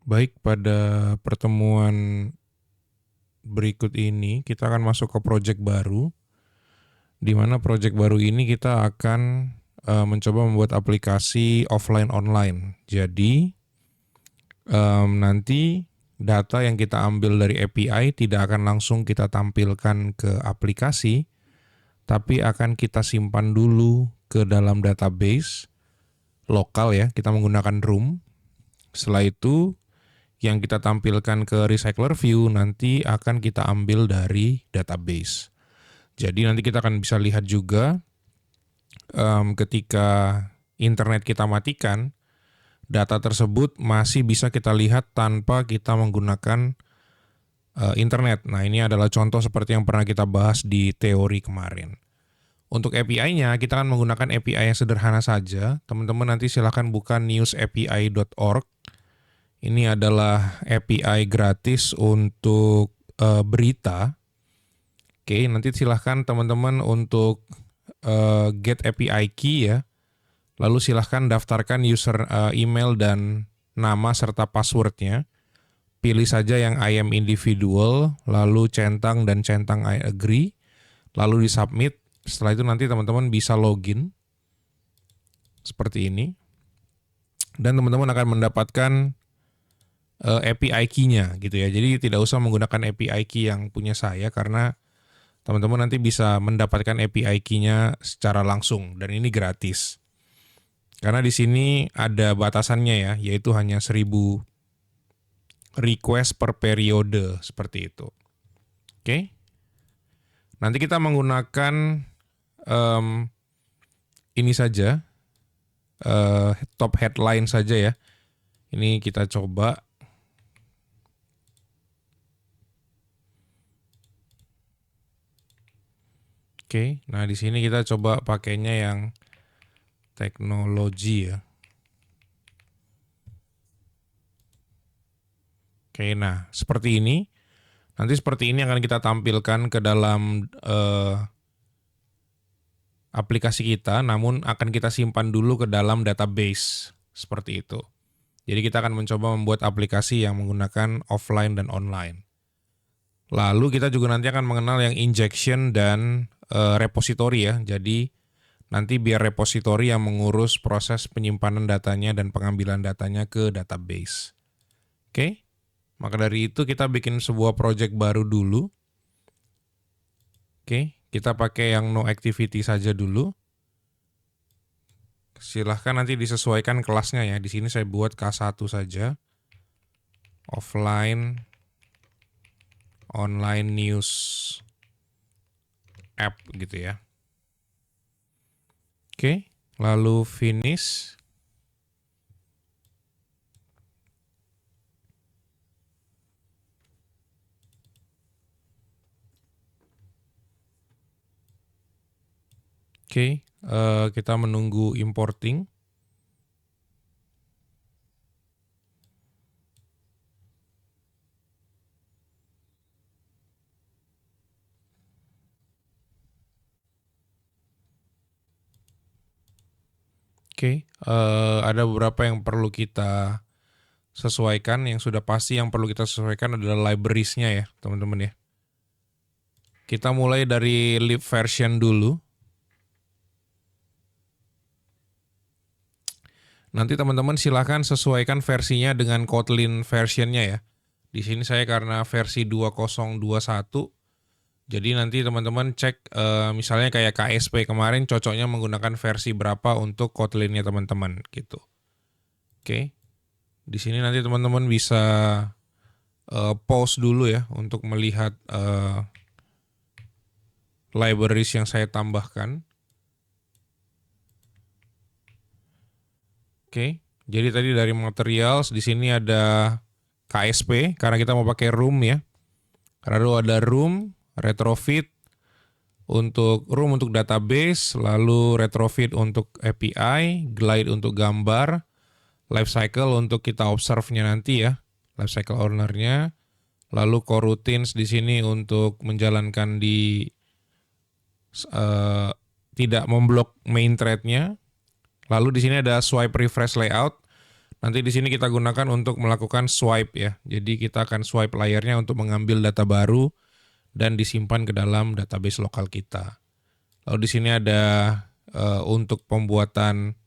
Baik, pada pertemuan berikut ini kita akan masuk ke project baru, di mana project baru ini kita akan mencoba membuat aplikasi offline online. Jadi nanti data yang kita ambil dari API tidak akan langsung kita tampilkan ke aplikasi, tapi akan kita simpan dulu ke dalam database lokal ya, kita menggunakan room. Setelah itu yang kita tampilkan ke recycler view nanti akan kita ambil dari database. Jadi nanti kita akan bisa lihat juga ketika internet kita matikan, data tersebut masih bisa kita lihat tanpa kita menggunakan internet. Nah, ini adalah contoh seperti yang pernah kita bahas di teori kemarin. Untuk API-nya, kita akan menggunakan API yang sederhana saja. Teman-teman nanti silakan buka newsapi.org. Ini adalah API gratis untuk berita. Oke, nanti silahkan teman-teman untuk get API key ya. Lalu silahkan daftarkan user email dan nama serta passwordnya. Pilih saja yang I am individual, lalu centang dan centang I agree, lalu disubmit. Setelah itu nanti teman-teman bisa login seperti ini. Dan teman-teman akan mendapatkan API key-nya gitu ya. Jadi tidak usah menggunakan API key yang punya saya karena teman-teman nanti bisa mendapatkan API key-nya secara langsung dan ini gratis. Karena di sini ada batasannya ya, yaitu hanya 1000 request per periode seperti itu. Oke. Nanti kita menggunakan ini saja, top headline saja ya. Ini kita coba. Oke, nah di sini kita coba pakainya yang teknologi ya. Oke, nah seperti ini. Nanti seperti ini akan kita tampilkan ke dalam aplikasi kita, namun akan kita simpan dulu ke dalam database seperti itu. Jadi kita akan mencoba membuat aplikasi yang menggunakan offline dan online. Lalu kita juga nanti akan mengenal yang injection dan repository ya. Jadi nanti biar repository yang mengurus proses penyimpanan datanya dan pengambilan datanya ke database. Oke, maka dari itu kita bikin sebuah project baru dulu. Oke, kita pakai yang no activity saja dulu. Silahkan nanti disesuaikan kelasnya ya. Di sini saya buat K1 saja. Offline online news app gitu ya. Oke, lalu finish. Oke, kita menunggu importing. Oke, ada beberapa yang perlu kita sesuaikan. Yang sudah pasti yang perlu kita sesuaikan adalah libraries-nya ya, teman-teman ya. Kita mulai dari lib version dulu. Nanti teman-teman silahkan sesuaikan versinya dengan Kotlin versionnya ya. Di sini saya karena versi 2021. Jadi nanti teman-teman cek misalnya kayak KSP kemarin cocoknya menggunakan versi berapa untuk Kotlinnya teman-teman gitu. Oke. Di sini nanti teman-teman bisa pause dulu ya untuk melihat libraries yang saya tambahkan. Oke. Jadi tadi dari materials di sini ada KSP karena kita mau pakai room ya. Karena dulu ada room, retrofit untuk room untuk database, lalu retrofit untuk API, glide untuk gambar, lifecycle untuk kita observe-nya nanti ya, lifecycle owner-nya, lalu coroutines di sini untuk menjalankan di tidak memblok main thread-nya. Lalu di sini ada swipe refresh layout. Nanti di sini kita gunakan untuk melakukan swipe ya. Jadi kita akan swipe layarnya untuk mengambil data baru dan disimpan ke dalam database lokal kita. Lalu di sini ada untuk pembuatan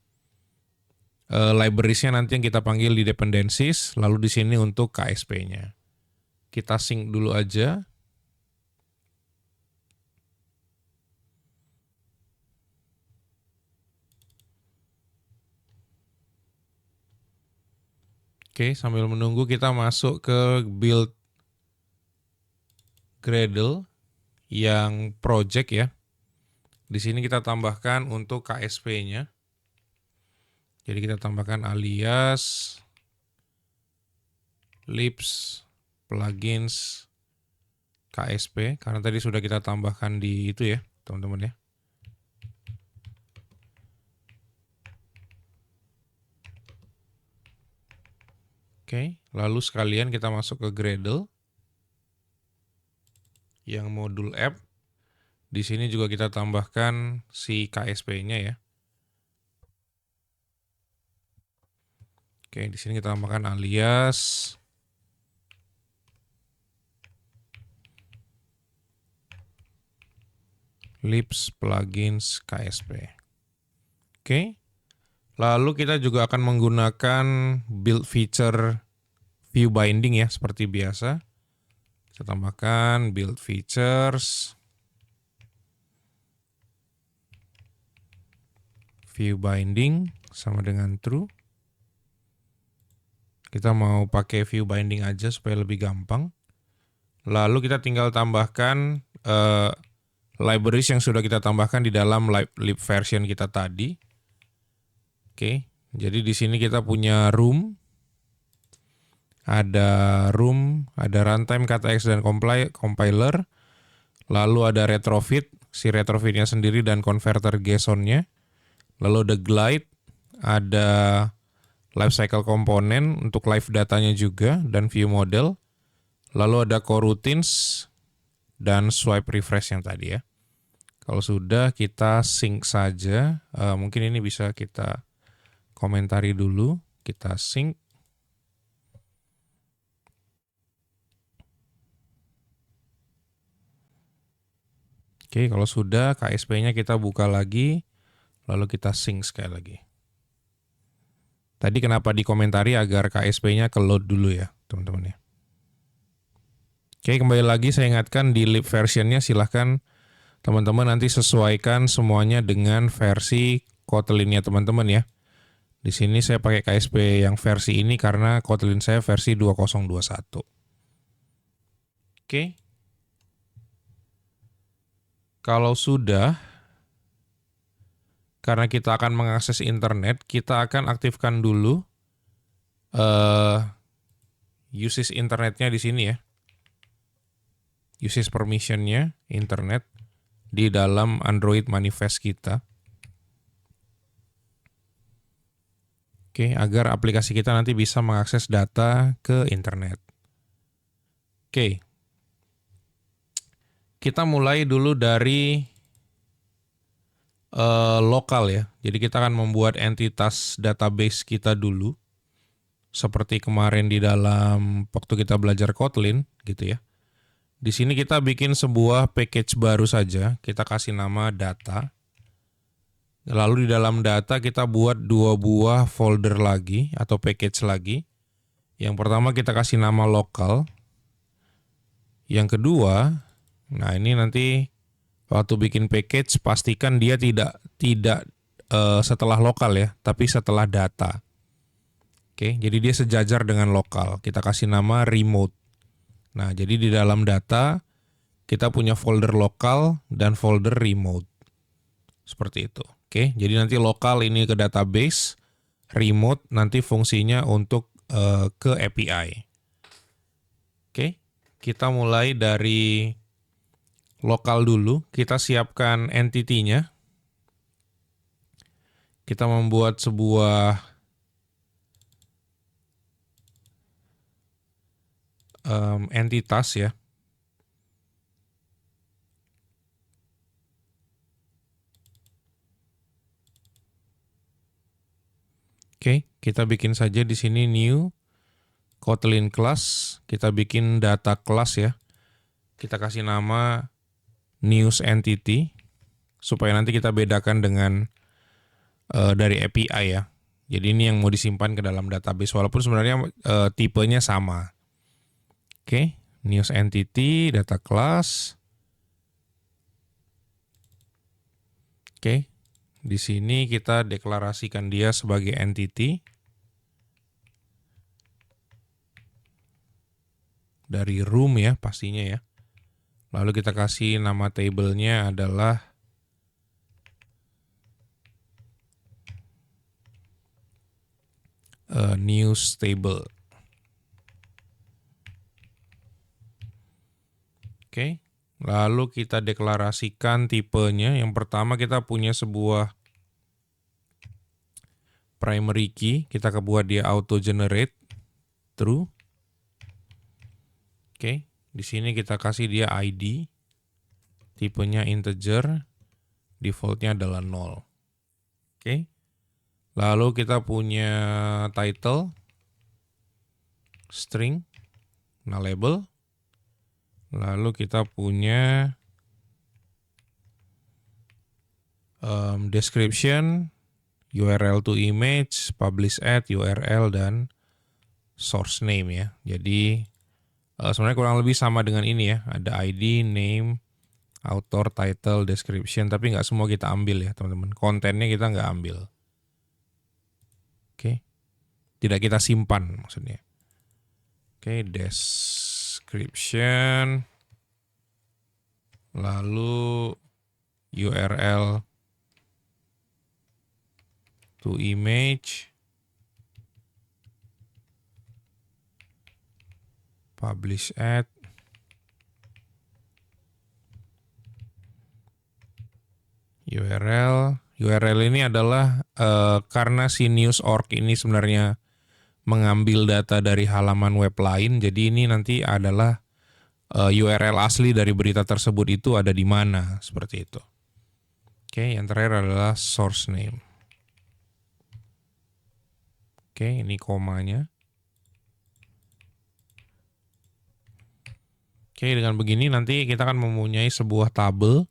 librariesnya nanti yang kita panggil di dependencies, lalu di sini untuk KSP-nya. Kita sync dulu aja. Oke, sambil menunggu kita masuk ke build Gradle yang project ya. Di sini kita tambahkan untuk KSP-nya. Jadi kita tambahkan alias libs plugins KSP karena tadi sudah kita tambahkan di itu ya, teman-teman ya. Oke, lalu sekalian kita masuk ke Gradle yang modul app. Di sini juga kita tambahkan si KSP-nya ya. Oke, di sini kita tambahkan alias libs plugins KSP. Oke. Lalu kita juga akan menggunakan build feature view binding ya seperti biasa. Kita tambahkan build features view binding sama dengan true. Kita mau pakai view binding aja supaya lebih gampang. Lalu kita tinggal tambahkan libraries yang sudah kita tambahkan di dalam lib version kita tadi. Oke, jadi di sini kita punya room, ada runtime, KTX dan compiler, lalu ada retrofit, si retrofitnya sendiri dan converter JSON-nya, lalu ada glide, ada lifecycle komponen untuk live datanya juga dan view model, lalu ada coroutines dan swipe refresh yang tadi ya. Kalau sudah kita sync saja, mungkin ini bisa kita komentari dulu, kita sync. Oke, kalau sudah KSP-nya kita buka lagi, lalu kita sync sekali lagi. Tadi kenapa dikomentari agar KSP-nya ke load dulu ya, teman-teman ya. Oke, kembali lagi saya ingatkan di lib versionnya silahkan teman-teman nanti sesuaikan semuanya dengan versi Kotlin-nya teman-teman ya. Di sini saya pakai KSP yang versi ini karena Kotlin saya versi 2021. Oke. Kalau sudah, karena kita akan mengakses internet, kita akan aktifkan dulu usage internetnya di sini ya. Usage permission-nya internet di dalam Android manifest kita. Oke, agar aplikasi kita nanti bisa mengakses data ke internet. Oke. Kita mulai dulu dari lokal ya. Jadi kita akan membuat entitas database kita dulu. Seperti kemarin di dalam waktu kita belajar Kotlin gitu ya. Di sini kita bikin sebuah package baru saja. Kita kasih nama data. Lalu di dalam data kita buat 2 buah folder lagi atau package lagi. Yang pertama kita kasih nama lokal. Yang kedua, nah ini nanti waktu bikin package pastikan dia tidak setelah lokal ya, tapi setelah data. Oke, jadi dia sejajar dengan lokal. Kita kasih nama remote. Nah, jadi di dalam data kita punya folder lokal dan folder remote. Seperti itu. Oke, jadi nanti lokal ini ke database, remote nanti fungsinya untuk ke API. Oke, kita mulai dari lokal dulu. Kita siapkan entity-nya. Kita membuat sebuah entitas ya. Oke, kita bikin saja di sini new Kotlin class. Kita bikin data class ya. Kita kasih nama news entity supaya nanti kita bedakan dengan dari API ya. Jadi ini yang mau disimpan ke dalam database walaupun sebenarnya tipenya sama. Oke, news entity data class. Oke, di sini kita deklarasikan dia sebagai entity dari room ya pastinya ya. Lalu kita kasih nama table-nya adalah news table. Oke, lalu kita deklarasikan tipenya. Yang pertama kita punya sebuah primary key, kita buat dia auto generate true. Oke, di sini kita kasih dia ID, tipenya integer, defaultnya adalah 0. Oke, lalu kita punya title, string, nullable. Lalu kita punya description, URL to image, publish at, URL, dan source name ya. Jadi sebenarnya kurang lebih sama dengan ini ya. Ada ID, name, author, title, description. Tapi nggak semua kita ambil ya teman-teman. Kontennya kita nggak ambil. Oke. Tidak kita simpan maksudnya. Oke, description. Lalu URL to image, publish at, URL. URL ini adalah karena si news.org ini sebenarnya mengambil data dari halaman web lain, jadi ini nanti adalah URL asli dari berita tersebut itu ada di mana, seperti itu. Oke, yang terakhir adalah source name. Oke, ini komanya. Oke, dengan begini nanti kita akan mempunyai sebuah tabel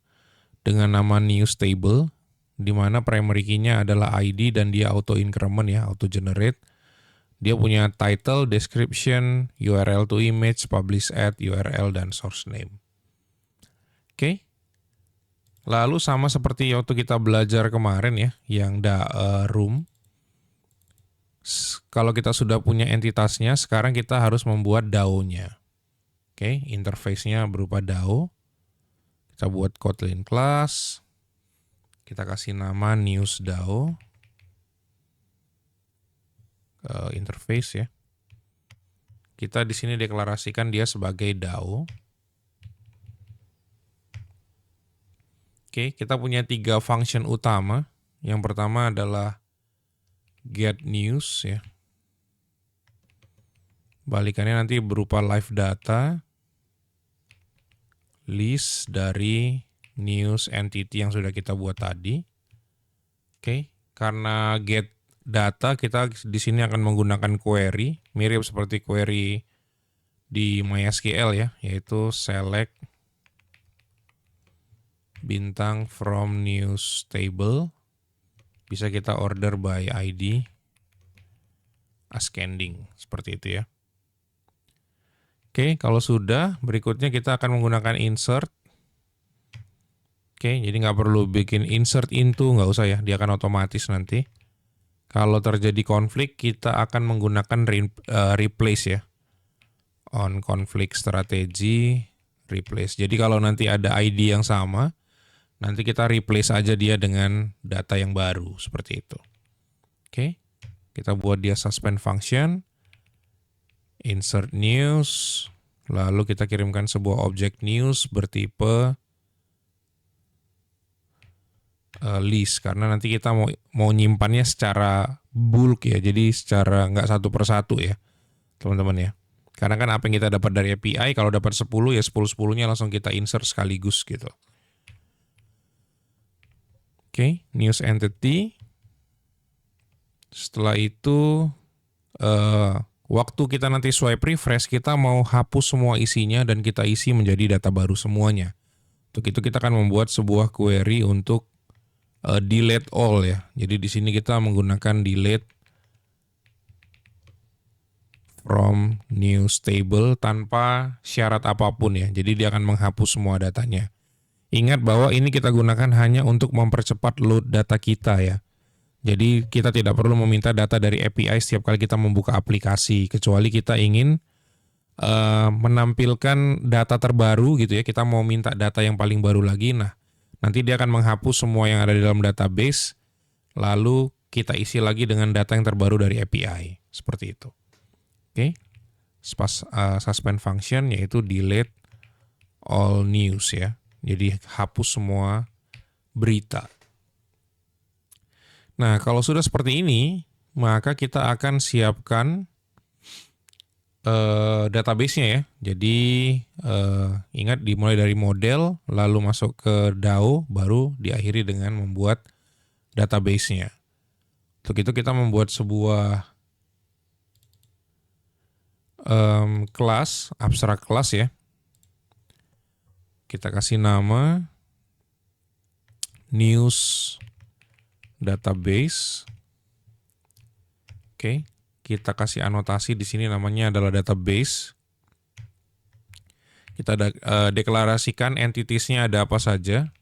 dengan nama news table, di mana primary key-nya adalah ID dan dia auto increment ya, auto generate. Dia punya title, description, URL to image, publish at, URL, dan source name. Oke. Lalu sama seperti waktu kita belajar kemarin ya, yang room. Kalau kita sudah punya entitasnya, sekarang kita harus membuat DAO-nya. Oke, interface-nya berupa DAO. Kita buat Kotlin class. Kita kasih nama news DAO. Interface ya. Kita di sini deklarasikan dia sebagai DAO. Oke, kita punya 3 function utama. Yang pertama adalah get news ya. Balikannya nanti berupa live data, list dari news entity yang sudah kita buat tadi. Oke, karena get data kita di sini akan menggunakan query, mirip seperti query di MySQL ya, yaitu select bintang from news table. Bisa kita order by ID, ascending, seperti itu ya. Oke, kalau sudah, berikutnya kita akan menggunakan insert. Oke, jadi nggak perlu bikin insert into, nggak usah ya, dia akan otomatis nanti. Kalau terjadi konflik, kita akan menggunakan replace ya. On conflict strategy, replace. Jadi kalau nanti ada ID yang sama, nanti kita replace aja dia dengan data yang baru, seperti itu. Oke, kita buat dia suspend function, insert news, lalu kita kirimkan sebuah objek news bertipe list, karena nanti kita mau nyimpannya secara bulk ya, jadi secara nggak satu persatu ya teman-teman ya. Karena kan apa yang kita dapat dari API, kalau dapat 10 ya 10-10-nya langsung kita insert sekaligus gitu. Oke, news entity. Setelah itu waktu kita nanti swipe refresh, kita mau hapus semua isinya dan kita isi menjadi data baru semuanya. Untuk itu kita akan membuat sebuah query untuk delete all ya. Jadi di sini kita menggunakan delete from news table tanpa syarat apapun ya. Jadi dia akan menghapus semua datanya. Ingat bahwa ini kita gunakan hanya untuk mempercepat load data kita ya. Jadi kita tidak perlu meminta data dari API setiap kali kita membuka aplikasi, kecuali kita ingin menampilkan data terbaru gitu ya. Kita mau minta data yang paling baru lagi. Nah, nanti dia akan menghapus semua yang ada di dalam database, lalu kita isi lagi dengan data yang terbaru dari API. Seperti itu. Oke. Suspend function yaitu delete all news ya. Jadi hapus semua berita. Nah, kalau sudah seperti ini, maka kita akan siapkan database-nya ya. Jadi ingat dimulai dari model, lalu masuk ke DAO, baru diakhiri dengan membuat database-nya. Untuk itu kita membuat sebuah kelas, abstrak kelas ya. Kita kasih nama news database. Oke, kita kasih anotasi di sini namanya adalah database. Kita deklarasikan entities-nya ada apa saja.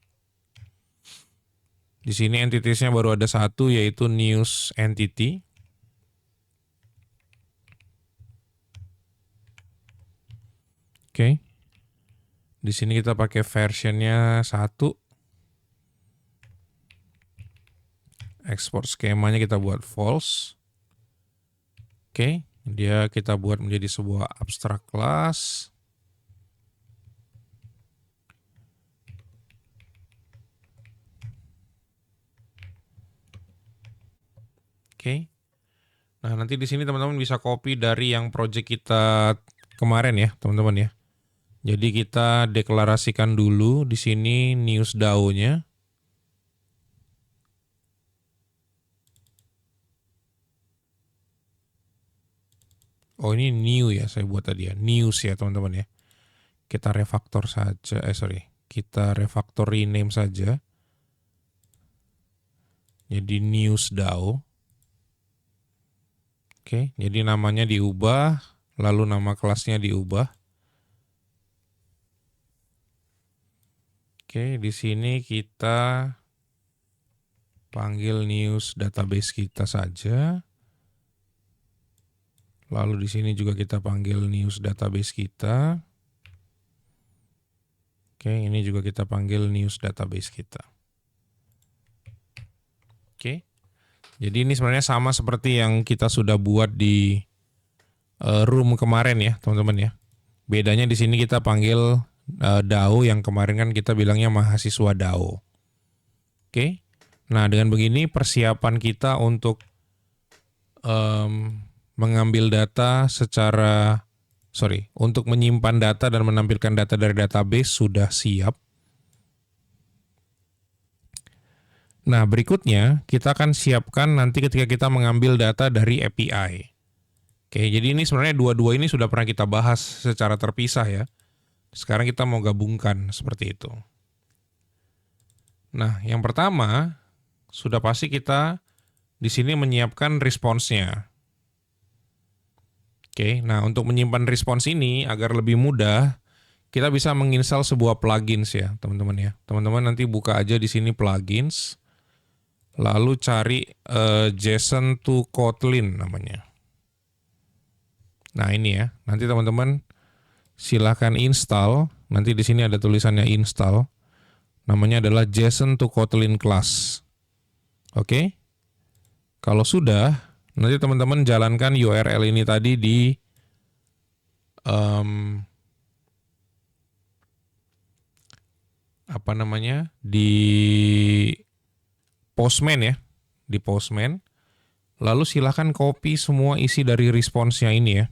Di sini entities-nya baru ada satu yaitu news entity. Oke. Di sini kita pakai versionnya 1. Export skemanya kita buat false. Oke, dia kita buat menjadi sebuah abstrak class. Oke. Nah, nanti di sini teman-teman bisa copy dari yang project kita kemarin ya, teman-teman ya. Jadi kita deklarasikan dulu di sini news DAO-nya. Oh, ini new ya, saya buat tadi ya. News ya, teman-teman ya. Kita refactor saja, kita refactor rename saja. Jadi news DAO. Oke, jadi namanya diubah, lalu nama kelasnya diubah. Oke, di sini kita panggil news database kita saja. Lalu di sini juga kita panggil news database kita. Oke, ini juga kita panggil news database kita. Oke. Jadi ini sebenarnya sama seperti yang kita sudah buat di room kemarin ya, teman-teman ya. Bedanya di sini kita panggil DAO, yang kemarin kan kita bilangnya mahasiswa DAO. Oke. Nah, dengan begini persiapan kita untuk mengambil data untuk menyimpan data dan menampilkan data dari database sudah siap. Nah, berikutnya kita akan siapkan nanti ketika kita mengambil data dari API. Oke, jadi ini sebenarnya dua-dua ini sudah pernah kita bahas secara terpisah ya. Sekarang kita mau gabungkan seperti itu. Nah, yang pertama sudah pasti kita di sini menyiapkan respons-nya. Oke, nah untuk menyimpan respons ini agar lebih mudah, kita bisa menginstal sebuah plugins ya, teman-teman ya. Teman-teman nanti buka aja di sini plugins, lalu cari JSON to Kotlin namanya. Nah ini ya, nanti teman-teman silahkan install. Nanti di sini ada tulisannya install. Namanya adalah JSON to Kotlin class. Oke, kalau sudah, nanti teman-teman jalankan URL ini tadi di di Postman ya, di Postman. Lalu silahkan copy semua isi dari responsnya ini ya.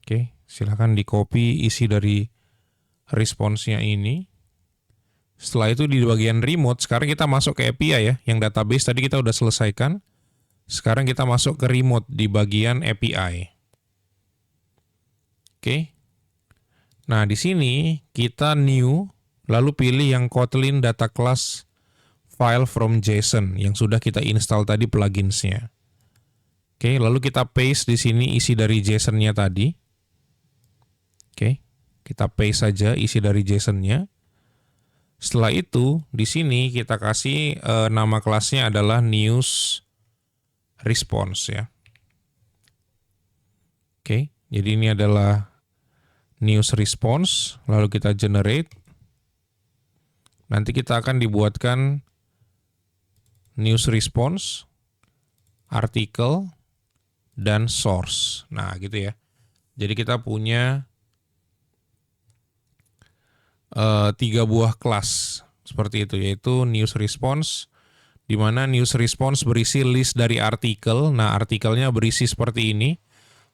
Oke, silahkan di copy isi dari responsnya ini. Setelah itu di bagian remote, sekarang kita masuk ke API ya, yang database tadi kita udah selesaikan. Sekarang kita masuk ke remote di bagian API. Oke. Nah, di sini kita new, lalu pilih yang Kotlin data class file from JSON yang sudah kita install tadi pluginsnya. Oke, lalu kita paste di sini isi dari JSON-nya tadi. Oke, kita paste saja isi dari JSON-nya. Setelah itu, di sini kita kasih nama kelasnya adalah news response ya. Oke, jadi ini adalah news response, lalu kita generate. Nanti kita akan dibuatkan news response, article, dan source. Nah, gitu ya. Jadi kita punya 3 buah kelas seperti itu, yaitu news response, di mana news response berisi list dari artikel. Nah, artikelnya berisi seperti ini,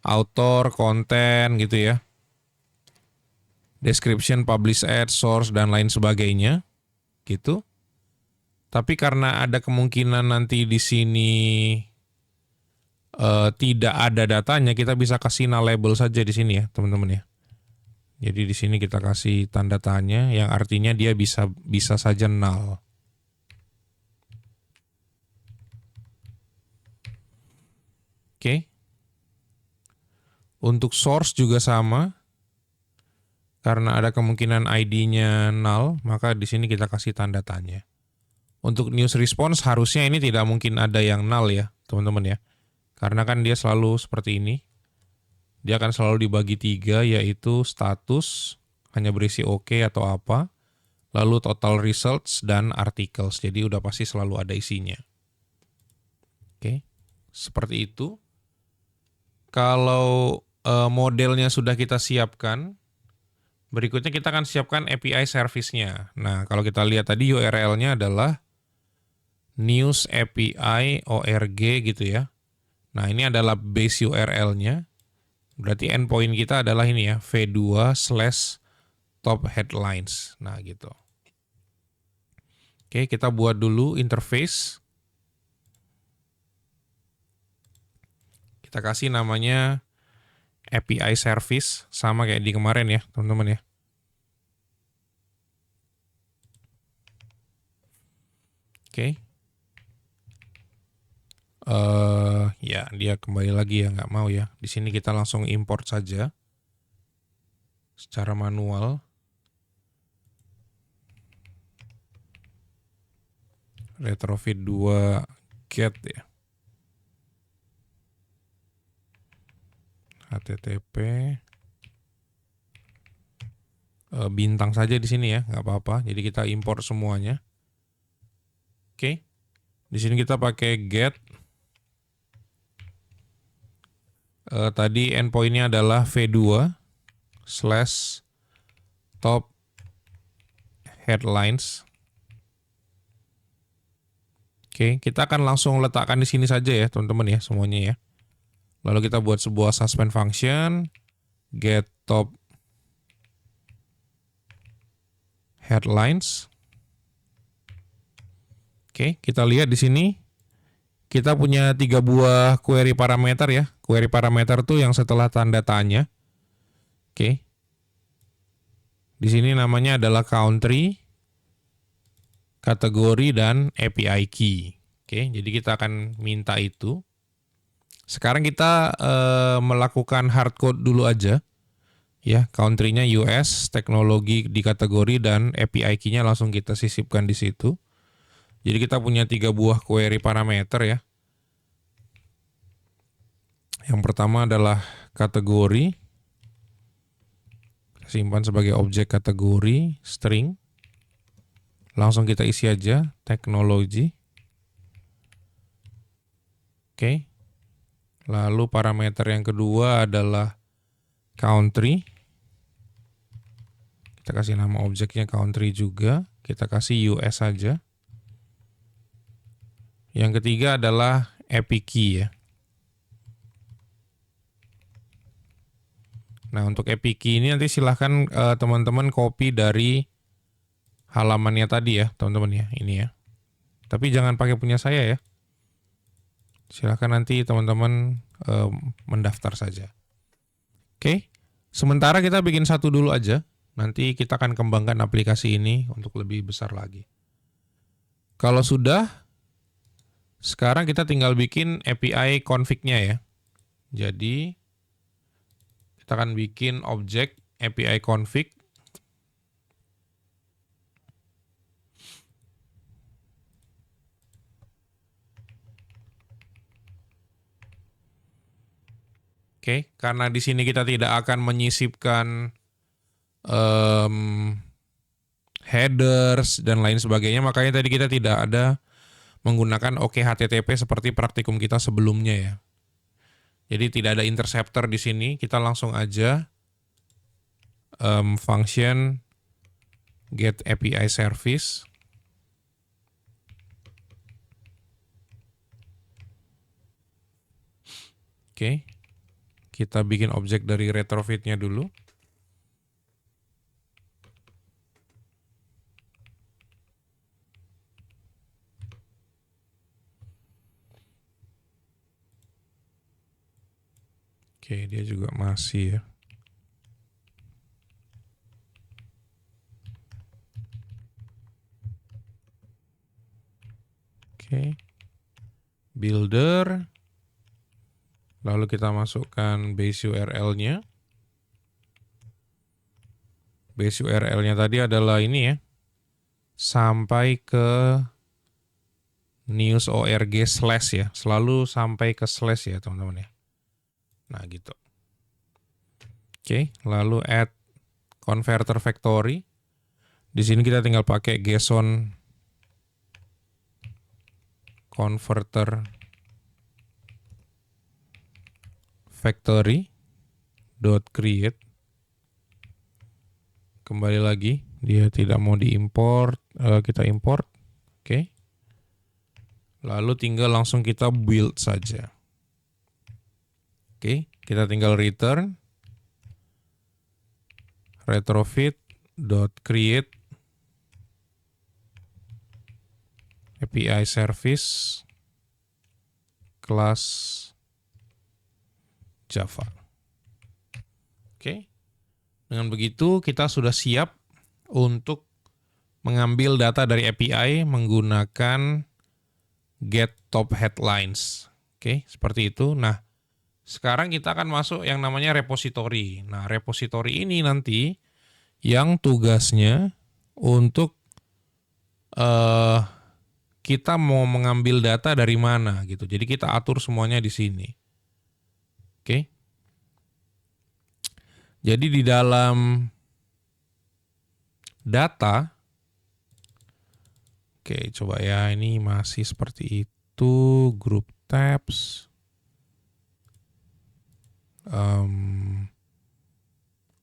author, konten gitu ya, description, publish ad, source, dan lain sebagainya, gitu. Tapi karena ada kemungkinan nanti di sini tidak ada datanya, kita bisa kasih null label saja di sini ya, teman-teman ya. Jadi di sini kita kasih tanda tanya yang artinya dia bisa saja null. Oke. Untuk source juga sama. Karena ada kemungkinan ID-nya null, maka di sini kita kasih tanda tanya. Untuk news response harusnya ini tidak mungkin ada yang null ya, teman-teman ya. Karena kan dia selalu seperti ini. Dia akan selalu dibagi 3, yaitu status, hanya berisi OK atau apa, lalu total results, dan articles. Jadi udah pasti selalu ada isinya. Oke, seperti itu. Kalau modelnya sudah kita siapkan, berikutnya kita akan siapkan API service-nya. Nah, kalau kita lihat tadi URL-nya adalah news API org gitu ya. Nah, ini adalah base URL-nya. Berarti endpoint kita adalah ini ya, v2/top headlines. Nah, gitu. Oke, kita buat dulu interface. Kita kasih namanya API service, sama kayak di kemarin ya, teman-teman ya. Oke. Ya, dia kembali lagi ya, nggak mau ya. Di sini kita langsung import saja secara manual. Retrofit 2 get ya. HTTP bintang saja di sini ya, nggak apa-apa. Jadi kita import semuanya. Oke. Di sini kita pakai get. Tadi endpointnya adalah v2/top headlines. Oke, kita akan langsung letakkan di sini saja ya, teman-teman ya, semuanya ya. Lalu kita buat sebuah suspend function, get top headlines. Oke, kita lihat di sini. Kita punya 3 buah query parameter ya. Query parameter tuh yang setelah tanda tanya. Oke. Di sini namanya adalah country, kategori, dan API key. Oke, jadi kita akan minta itu. Sekarang kita melakukan hardcode dulu aja. Ya, country-nya US, teknologi di kategori, dan API key-nya langsung kita sisipkan di situ. Jadi kita punya 3 buah query parameter ya. Yang pertama adalah kategori. Simpan sebagai objek kategori, string. Langsung kita isi aja, teknologi. Oke. Lalu parameter yang kedua adalah country. Kita kasih nama objeknya country juga. Kita kasih US saja. Yang ketiga adalah API key ya. Nah, untuk API key ini nanti silahkan teman-teman copy dari halamannya tadi ya, teman-teman ya, ini ya. Tapi jangan pakai punya saya ya. Silahkan nanti teman-teman mendaftar saja. Oke, sementara kita bikin satu dulu aja. Nanti kita akan kembangkan aplikasi ini untuk lebih besar lagi. Kalau sudah, sekarang kita tinggal bikin API config-nya ya. Jadi, kita akan bikin objek API config. Oke, karena di sini kita tidak akan menyisipkan headers dan lain sebagainya, makanya tadi kita tidak ada menggunakan OKHTTP seperti praktikum kita sebelumnya ya. Jadi tidak ada interceptor di sini, kita langsung aja function get API service. Oke, kita bikin objek dari retrofit-nya dulu. Oke, dia juga masih ya. Oke, builder. Lalu kita masukkan base URL-nya. Base URL-nya tadi adalah ini ya. Sampai ke news org slash ya. Selalu sampai ke slash ya teman-teman ya. Nah gitu. Oke, lalu add converter factory. Di sini kita tinggal pakai JSON converter factory dot create. Kembali lagi, dia tidak mau diimport, kita import. Oke. Lalu tinggal langsung kita build saja. Oke, kita tinggal return retrofit dot create API service kelas Java. Oke. Dengan begitu kita sudah siap untuk mengambil data dari API menggunakan get top headlines. Oke, seperti itu. Nah, sekarang kita akan masuk yang namanya repository. Nah, repository ini nanti yang tugasnya untuk kita mau mengambil data dari mana gitu. Jadi kita atur semuanya di sini. Oke. Jadi di dalam data, oke coba ya, ini masih seperti itu, group tabs,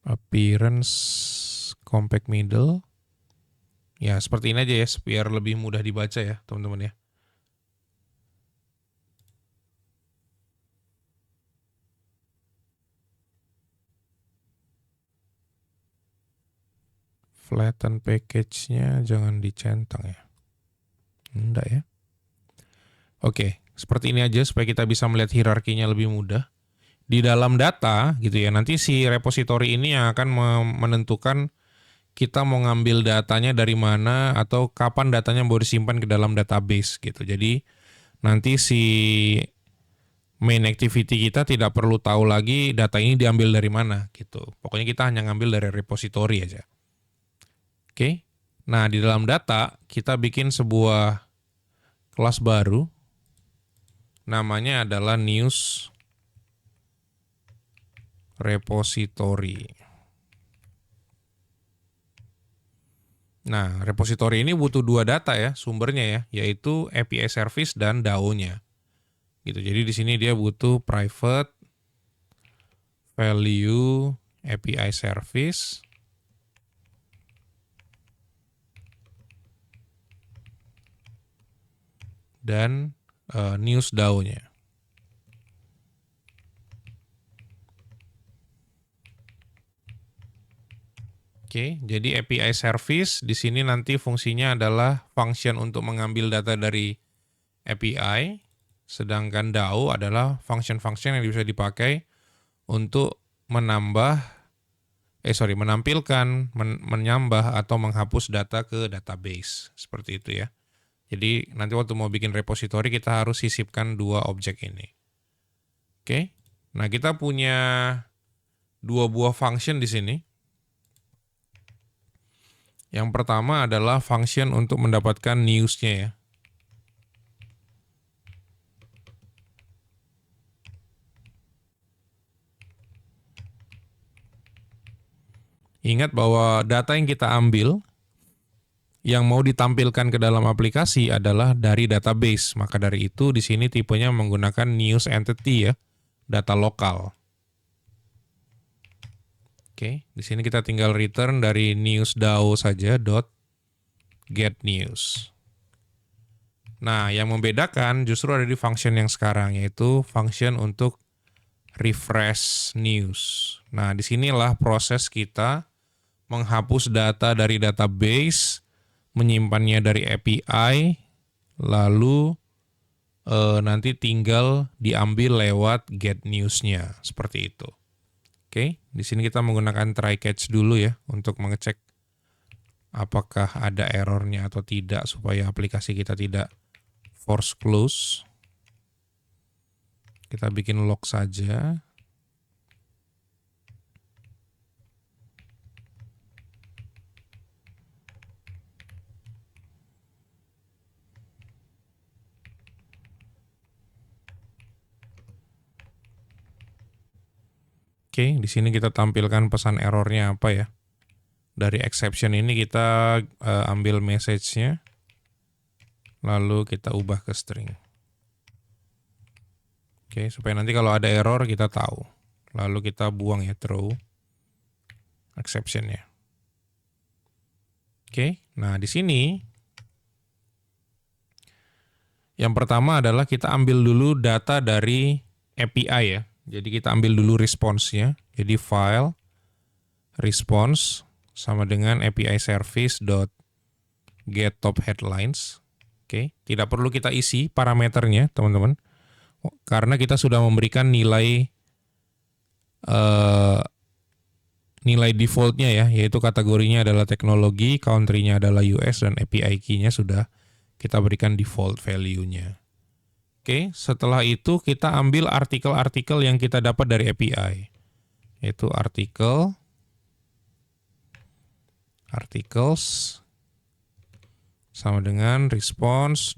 appearance, compact middle, ya seperti ini aja ya, biar lebih mudah dibaca ya teman-teman ya. Flatten package-nya jangan dicentang ya. Enggak ya. Oke, seperti ini aja supaya kita bisa melihat hierarkinya lebih mudah. Di dalam data gitu ya, nanti si repository ini yang akan menentukan kita mau ngambil datanya dari mana atau kapan datanya mau disimpan ke dalam database gitu. Jadi nanti si main activity kita tidak perlu tahu lagi data ini diambil dari mana gitu. Pokoknya kita hanya ngambil dari repository aja. Oke. Nah, di dalam data kita bikin sebuah kelas baru. Namanya adalah news repository. Nah, repository ini butuh dua data ya, sumbernya ya, yaitu API service dan DAO-nya. Gitu. Jadi di sini dia butuh private value API service dan news DAO-nya. Oke, jadi API service di sini nanti fungsinya adalah function untuk mengambil data dari API. Sedangkan DAO adalah function-function yang bisa dipakai untuk menampilkan, menyambah atau menghapus data ke database. Seperti itu ya. Jadi nanti waktu mau bikin repository kita harus sisipkan dua objek ini. Oke. Nah, kita punya dua buah function di sini. Yang pertama adalah function untuk mendapatkan news-nya ya. Ingat bahwa data yang kita ambil yang mau ditampilkan ke dalam aplikasi adalah dari database. Maka dari itu di sini tipenya menggunakan news entity ya, data lokal. Oke, di sini kita tinggal return dari news DAO saja .get news. Nah, yang membedakan justru ada di function yang sekarang, yaitu function untuk refresh news. Nah, disinilah proses kita menghapus data dari database, menyimpannya dari API, lalu nanti tinggal diambil lewat get news-nya, seperti itu. Oke, di sini kita menggunakan try catch dulu ya, untuk mengecek apakah ada errornya atau tidak, supaya aplikasi kita tidak force close. Kita bikin log saja. Oke, di sini kita tampilkan pesan errornya apa ya. Dari exception ini kita ambil message-nya, lalu kita ubah ke string. Oke, supaya nanti kalau ada error kita tahu. Lalu kita buang ya, throw exception-nya. Oke, nah di sini yang pertama adalah kita ambil dulu data dari API ya. Jadi kita ambil dulu response-nya. Jadi file response sama dengan API service get top headlines. Oke, tidak perlu kita isi parameternya, teman-teman. Karena kita sudah memberikan nilai nilai default-nya ya, yaitu kategorinya adalah teknologi, country-nya adalah US, dan API key-nya sudah kita berikan default value-nya. Oke, setelah itu kita ambil artikel-artikel yang kita dapat dari API, yaitu articles sama dengan response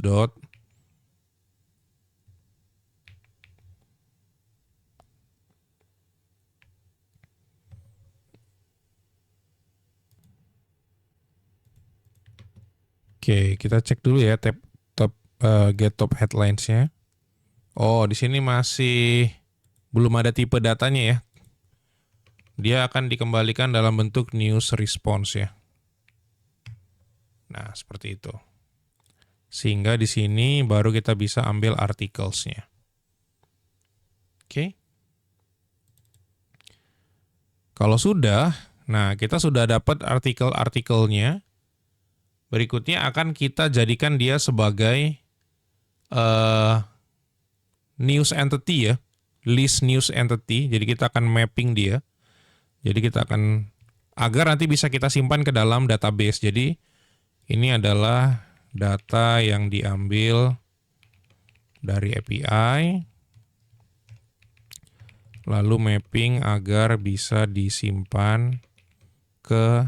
Oke, kita cek dulu ya get top headlines-nya. Oh, di sini masih belum ada tipe datanya ya. Dia akan dikembalikan dalam bentuk news response ya. Nah, seperti itu. Sehingga di sini baru kita bisa ambil articles-nya. Oke. Kalau sudah, nah kita sudah dapat artikel-artikelnya. Berikutnya akan kita jadikan dia sebagai news entity ya, list news entity. Jadi kita akan mapping dia. Jadi kita akan, agar nanti bisa kita simpan ke dalam database. Jadi ini adalah data yang diambil dari API, lalu mapping agar bisa disimpan ke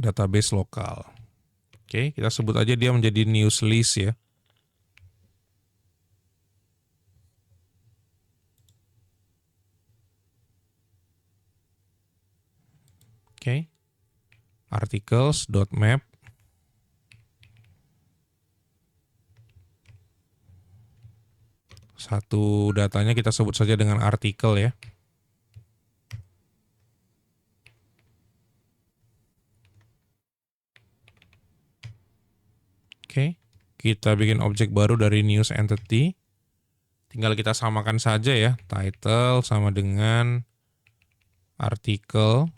database lokal. Oke, kita sebut aja dia menjadi news list ya. Oke. Articles.map. Satu datanya kita sebut saja dengan artikel ya. Oke, kita bikin objek baru dari news entity. Tinggal kita samakan saja ya, title sama dengan artikel.title.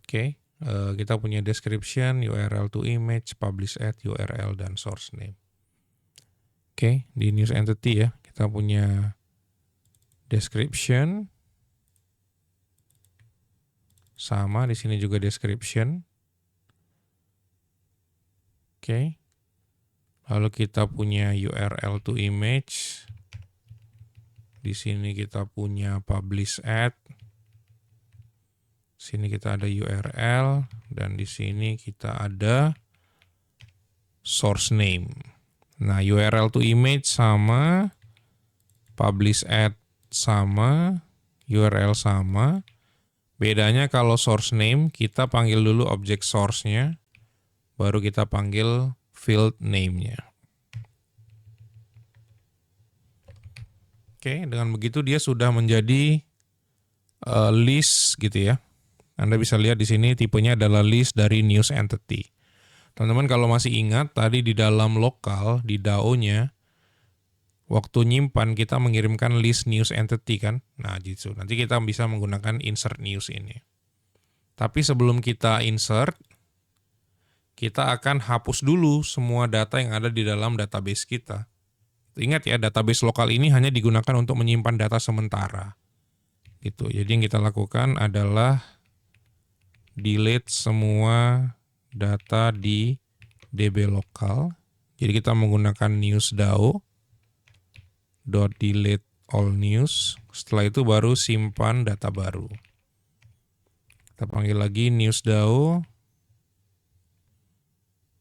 Oke, Kita punya description, URL to image, publish at, URL, dan source name. Oke, di news entity ya, kita punya description, sama di sini juga description. Oke, lalu kita punya URL to image, di sini kita punya publish at, sini kita ada URL, dan di sini kita ada source name. Nah, URL to image sama, publish at sama, URL sama. Bedanya kalau source name, kita panggil dulu objek source-nya, baru kita panggil field name-nya. Oke, dengan begitu dia sudah menjadi list gitu ya. Anda bisa lihat di sini tipenya adalah list dari news entity. Teman-teman kalau masih ingat tadi di dalam lokal di DAO-nya waktu nyimpan kita mengirimkan list news entity kan. Nah, gitu. Nanti kita bisa menggunakan insert news ini. Tapi sebelum kita insert, kita akan hapus dulu semua data yang ada di dalam database kita. Ingat ya, database lokal ini hanya digunakan untuk menyimpan data sementara. Gitu. Jadi yang kita lakukan adalah delete semua data di DB lokal. Jadi kita menggunakan news DAO .delete all news. Setelah itu baru simpan data baru. Kita panggil lagi news DAO.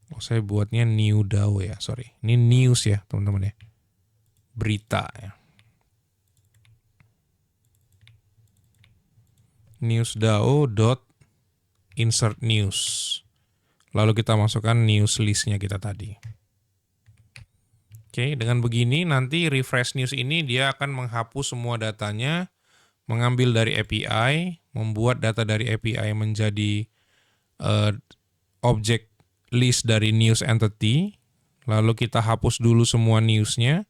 Oh, saya buatnya new DAO ya, sorry. Ini news ya, teman-teman ya. Berita ya. News DAO insert news. Lalu kita masukkan news list-nya kita tadi. Oke, dengan begini nanti refresh news ini dia akan menghapus semua datanya, mengambil dari API, membuat data dari API menjadi objek list dari news entity, lalu kita hapus dulu semua newsnya,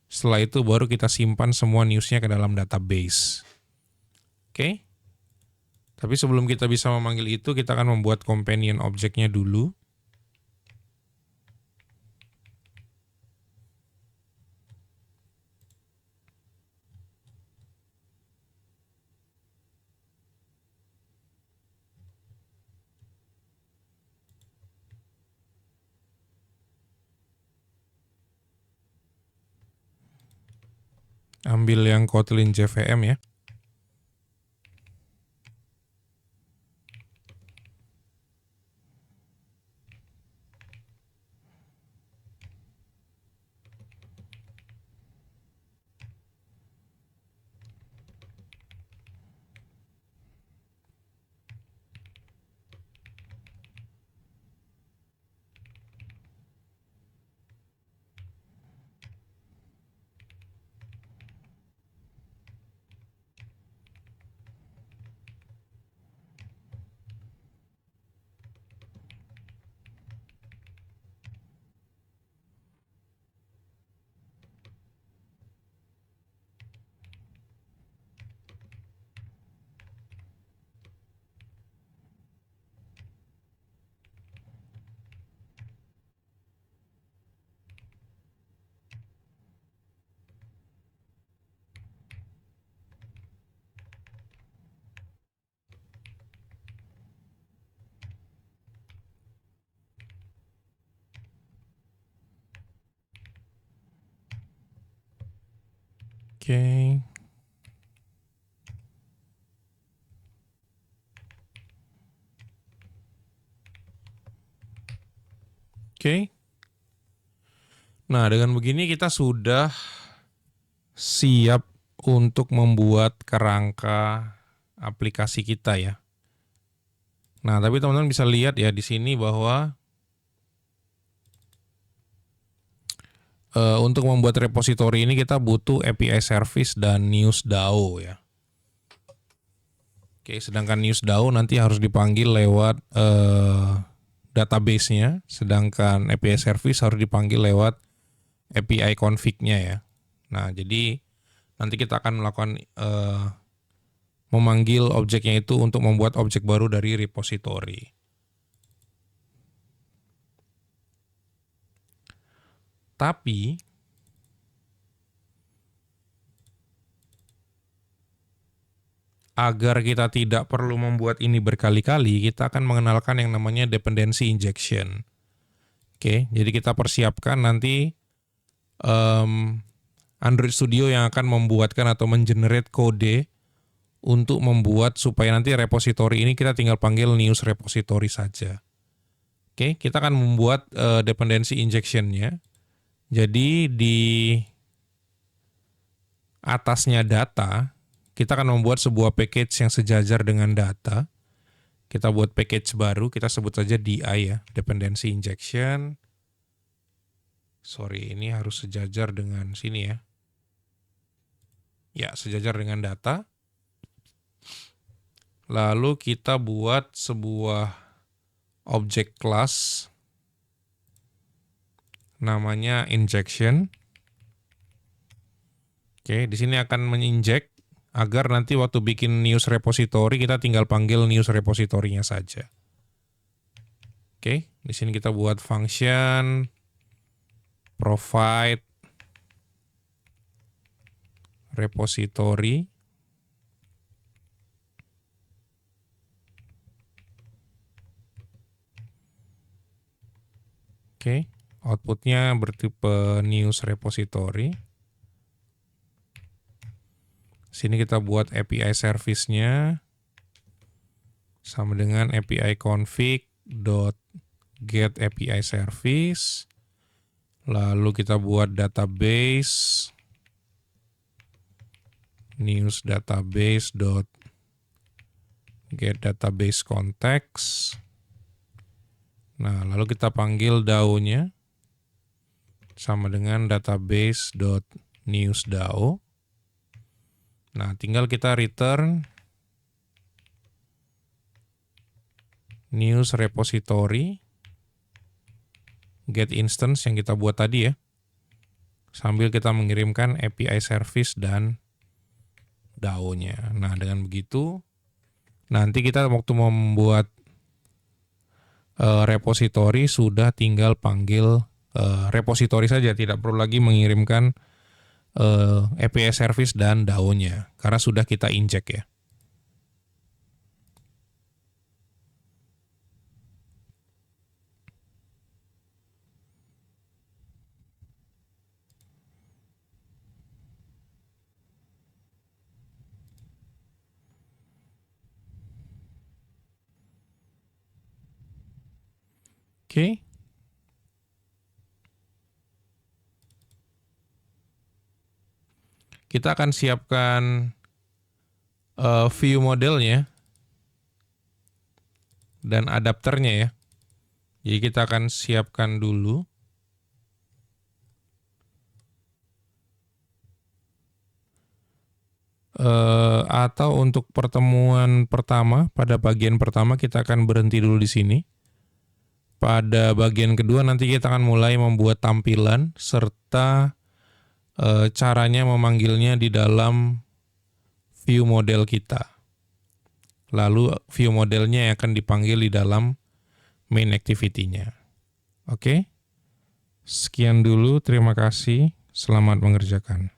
setelah itu baru kita simpan semua newsnya ke dalam database. Oke. Tapi sebelum kita bisa memanggil itu, kita akan membuat companion objeknya dulu. Ambil yang Kotlin JVM ya. Oke. Oke. Nah, dengan begini kita sudah siap untuk membuat kerangka aplikasi kita ya. Nah, tapi teman-teman bisa lihat ya di sini bahwa untuk membuat repository ini kita butuh API service dan news DAO ya. Oke, sedangkan news DAO nanti harus dipanggil lewat database-nya, sedangkan API service harus dipanggil lewat API config-nya ya. Nah, jadi nanti kita akan melakukan memanggil objeknya itu untuk membuat objek baru dari repository. Tapi agar kita tidak perlu membuat ini berkali-kali, kita akan mengenalkan yang namanya dependency injection. Oke, jadi kita persiapkan nanti Android Studio yang akan membuatkan atau mengenerate kode untuk membuat supaya nanti repository ini kita tinggal panggil news repository saja. Oke, kita akan membuat dependency injection-nya. Jadi di atasnya data, kita akan membuat sebuah package yang sejajar dengan data. Kita buat package baru, kita sebut saja DI ya, dependency injection. Sorry, ini harus sejajar dengan sini ya. Ya, sejajar dengan data. Lalu kita buat sebuah object class namanya injection. Oke, di sini akan menginject agar nanti waktu bikin news repository kita tinggal panggil news repository-nya saja. Oke, di sini kita buat function provide repository. Oke, outputnya bertipe news repository. Sini kita buat API service-nya sama dengan API config.get API service. Lalu kita buat database news database.get database context. Nah, lalu kita panggil DAO-nya sama dengan database.newsDAO. Nah, tinggal kita return news repository get instance yang kita buat tadi ya. Sambil kita mengirimkan API service dan DAO-nya. Nah, dengan begitu nanti kita waktu membuat repository sudah tinggal panggil repository saja, tidak perlu lagi mengirimkan API service dan DAO-nya karena sudah kita inject ya. Oke. Kita akan siapkan view modelnya dan adapternya ya. Jadi kita akan siapkan dulu. Atau untuk pertemuan pertama, pada bagian pertama kita akan berhenti dulu di sini. Pada bagian kedua nanti kita akan mulai membuat tampilan serta caranya memanggilnya di dalam view model kita. Lalu view modelnya akan dipanggil di dalam main activity-nya. Oke. Sekian dulu, terima kasih. Selamat mengerjakan.